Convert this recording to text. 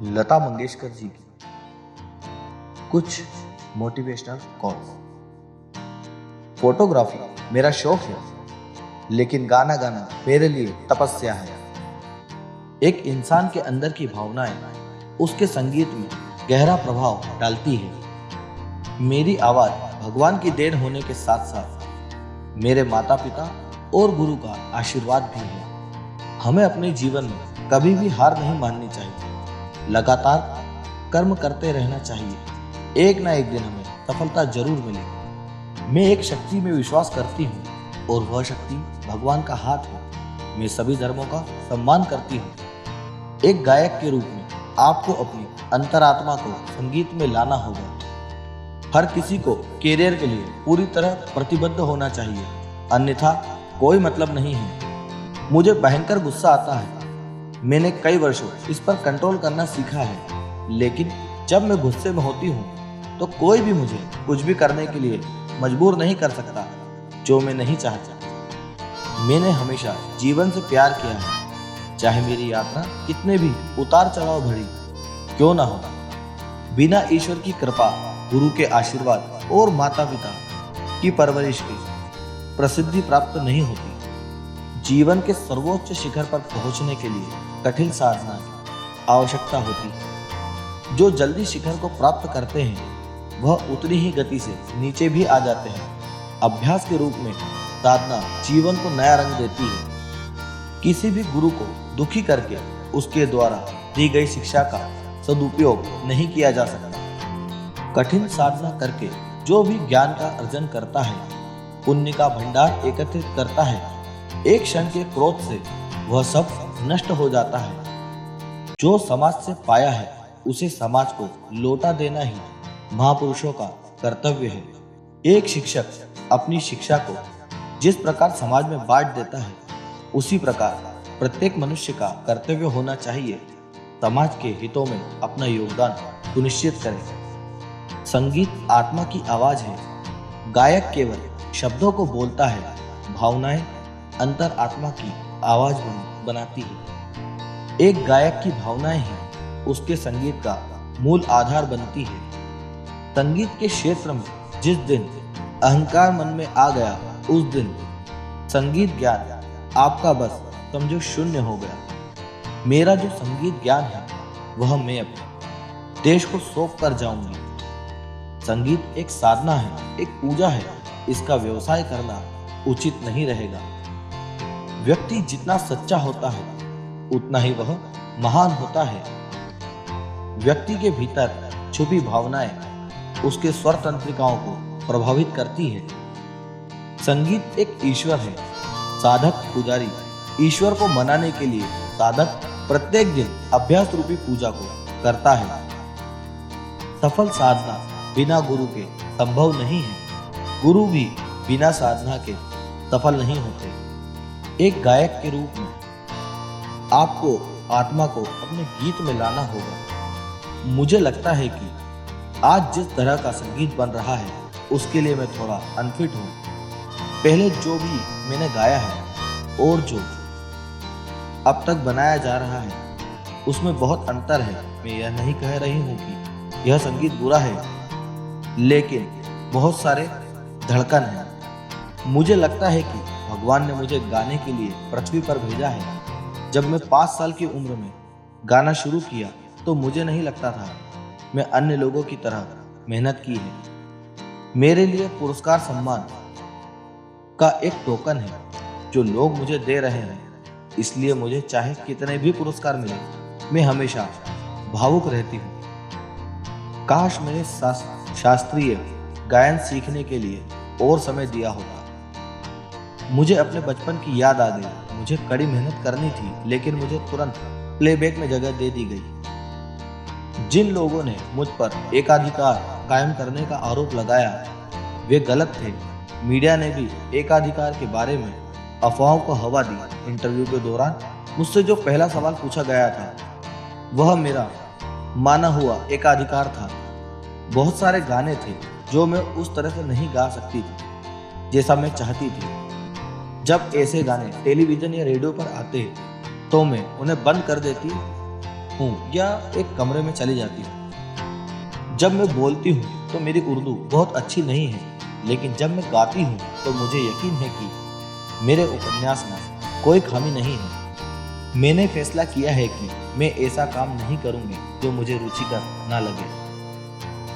लता मंगेशकर जी की कुछ motivational quotes. Photography मेरा शौक है, लेकिन गाना गाना मेरे लिए तपस्या है। एक इंसान के अंदर की भावनाएं उसके संगीत में गहरा प्रभाव डालती है। मेरी आवाज भगवान की देन होने के साथ साथ मेरे माता पिता और गुरु का आशीर्वाद भी है। हमें अपने जीवन में कभी भी हार नहीं माननी चाहिए, लगातार कर्म करते रहना चाहिए। एक ना एक दिन हमें सफलता जरूर मिलेगी। मैं एक शक्ति में विश्वास करती हूँ और वह शक्ति भगवान का हाथ है। मैं सभी धर्मों का सम्मान करती हूँ। एक गायक के रूप में आपको अपनी अंतरात्मा को संगीत में लाना होगा। हर किसी को कैरियर के लिए पूरी तरह प्रतिबद्ध होना चाहिए, अन्यथा कोई मतलब नहीं है। मुझे भयंकर गुस्सा आता है। मैंने कई वर्षों इस पर कंट्रोल करना सीखा है, लेकिन जब मैं गुस्से में होती हूँ तो कोई भी मुझे कुछ भी करने के लिए मजबूर नहीं कर सकता जो मैं नहीं चाहता। मैंने हमेशा जीवन से प्यार किया है, चाहे मेरी यात्रा कितने भी उतार चढ़ाव भरी क्यों ना हो। बिना ईश्वर की कृपा, गुरु के आशीर्वाद और माता पिता की परवरिश की प्रसिद्धि प्राप्त नहीं होती। जीवन के सर्वोच्च शिखर पर पहुंचने के लिए कठिन साधना की आवश्यकता होती है। जो जल्दी शिखर को प्राप्त करते हैं वह उतनी ही गति से नीचे भी आ जाते हैं। अभ्यास के रूप में साधना जीवन को नया रंग देती है। किसी भी गुरु को दुखी करके उसके द्वारा दी गई शिक्षा का सदुपयोग नहीं किया जा सकता। कठिन साधना करके जो भी ज्ञान का अर्जन करता है, पुण्य का भंडार एकत्रित करता है, एक क्षण के क्रोध से वह सब नष्ट हो जाता है। जो समाज से पाया है उसे समाज को लौटा देना ही महापुरुषों का कर्तव्य है। एक शिक्षक अपनी शिक्षा को जिस प्रकार समाज में बांट देता है, उसी प्रकार प्रत्येक मनुष्य का कर्तव्य होना चाहिए समाज के हितों में अपना योगदान सुनिश्चित करें। संगीत आत्मा की आवाज है। गायक केवल शब्दों को बोलता है, भावनाएं अंतर आत्मा की आवाज बनाती है। एक गायक की भावनाएं ही उसके संगीत का मूल आधार बनती है। संगीत के क्षेत्र में जिस दिन अहंकार मन में आ गया, उस दिन संगीत ज्ञान आपका बस समझो शून्य हो गया। मेरा जो संगीत ज्ञान है वह मैं अपने देश को सौंप कर जाऊंगी। संगीत एक साधना है, एक पूजा है। इसका व्यवसाय करना उचित नहीं रहेगा। व्यक्ति जितना सच्चा होता है उतना ही वह महान होता है। व्यक्ति के भीतर छुपी भावनाएं उसके स्वर तंत्रिकाओं को प्रभावित करती है। संगीत एक ईश्वर है। साधक पुजारी ईश्वर को मनाने के लिए साधक प्रत्येक दिन अभ्यास रूपी पूजा को करता है। सफल साधना बिना गुरु के संभव नहीं है। गुरु भी बिना साधना के सफल नहीं होते। एक गायक के रूप में आपको आत्मा को अपने गीत में लाना होगा। मुझे लगता है कि आज जिस तरह का संगीत बन रहा है उसके लिए मैं थोड़ा अनफिट हूँ। पहले जो भी मैंने गाया है और जो अब तक बनाया जा रहा है उसमें बहुत अंतर है। मैं यह नहीं कह रही हूँ कि यह संगीत बुरा है, लेकिन बहुत सारे धड़कन है। मुझे लगता है कि भगवान ने मुझे गाने के लिए पृथ्वी पर भेजा है। जब मैं 5 साल की उम्र में गाना शुरू किया तो मुझे नहीं लगता था मैं अन्य लोगों की तरह मेहनत की है। मेरे लिए पुरस्कार सम्मान का एक टोकन है जो लोग मुझे दे रहे हैं। इसलिए मुझे चाहे कितने भी पुरस्कार मिले, मैं हमेशा भावुक रहती हूँ। काश मैंने शास्त्रीय गायन सीखने के लिए और समय दिया होता। मुझे अपने बचपन की याद आ गई। मुझे कड़ी मेहनत करनी थी, लेकिन मुझे तुरंत प्लेबैक में जगह दे दी गई। जिन लोगों ने मुझ पर एकाधिकार कायम करने का आरोप लगाया वे गलत थे। मीडिया ने भी एकाधिकार के बारे में अफवाहों को हवा दी। इंटरव्यू के दौरान मुझसे जो पहला सवाल पूछा गया था वह मेरा माना हुआ एकाधिकार था। बहुत सारे गाने थे जो मैं उस तरह से नहीं गा सकती थी जैसा मैं चाहती थी। जब ऐसे गाने टेलीविजन या रेडियो पर आते तो मैं उन्हें बंद कर देती हूँ या एक कमरे में चली जाती हूँ। जब मैं बोलती हूँ तो मेरी उर्दू बहुत अच्छी नहीं है, लेकिन जब मैं गाती हूँ तो मुझे यकीन है कि मेरे उपन्यास में कोई खामी नहीं है। मैंने फैसला किया है कि मैं ऐसा काम नहीं करूँगी जो मुझे रुचिकर ना लगे।